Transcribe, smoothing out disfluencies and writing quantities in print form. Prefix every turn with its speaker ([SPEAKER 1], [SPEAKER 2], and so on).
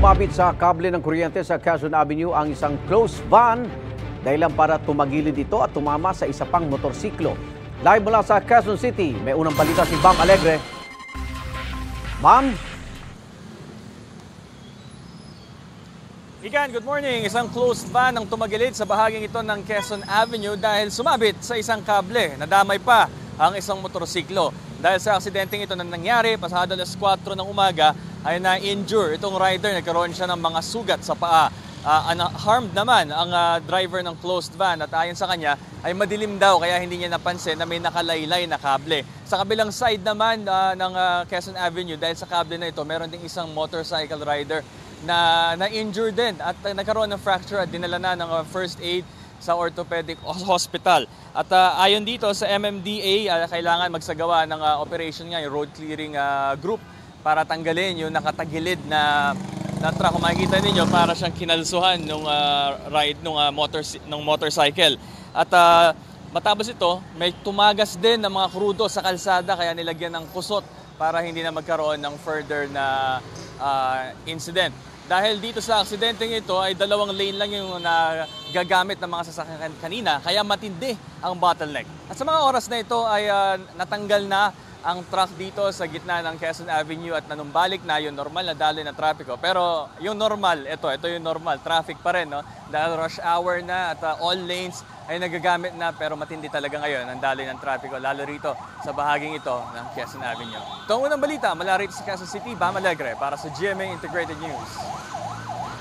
[SPEAKER 1] Sumabit sa kable ng kuryente sa Quezon Avenue ang isang closed van dahilan para tumagilid ito at tumama sa isa pang motorsiklo. Live mula sa Quezon City, may unang balita si Bam Alegre. Ma'am?
[SPEAKER 2] Igan, good morning. Isang closed van ang tumagilid sa bahaging ito ng Quezon Avenue dahil sumabit sa isang kable. Nadamay pa ang isang motorsiklo. Dahil sa aksidenteng ito na nangyari, pasado alas 4 ng umaga, ay na-injure itong rider. Nagkaroon siya ng mga sugat sa paa. Harmed naman ang driver ng closed van at ayon sa kanya ay madilim daw kaya hindi niya napansin na may nakalaylay na kable. Sa kabilang side naman ng Quezon Avenue, dahil sa kable na ito, meron ding isang motorcycle rider na na-injure din at nagkaroon ng fracture at dinala na ng first aid sa orthopedic hospital. At ayon dito sa MMDA, kailangan magsagawa ng operation nga, yung road clearing group para tanggalin yung nakatagilid na truck. Kung makikita ninyo, para siyang kinalsuhan nung motorcycle. At matapos ito, may tumagas din ng mga krudo sa kalsada kaya nilagyan ng kusot para hindi na magkaroon ng further na incident. Dahil dito sa aksidenteng ito ay 2 lane lang yung nagagamit ng mga sasakyan kanina, kaya matindi ang bottleneck. At sa mga oras na ito ay natanggal na ang truck dito sa gitna ng Quezon Avenue at nanumbalik na yung normal na daloy na trapiko. Pero yung normal, ito yung normal, traffic pa rin, no? Dahil rush hour na at all lanes ay nagagamit na, pero matindi talaga ngayon ang daloy ng trapiko, lalo rito sa bahaging ito ng Quezon Avenue. Ito ang unang balita mula rito sa Quezon City, Bam Alegre para sa GMA Integrated News.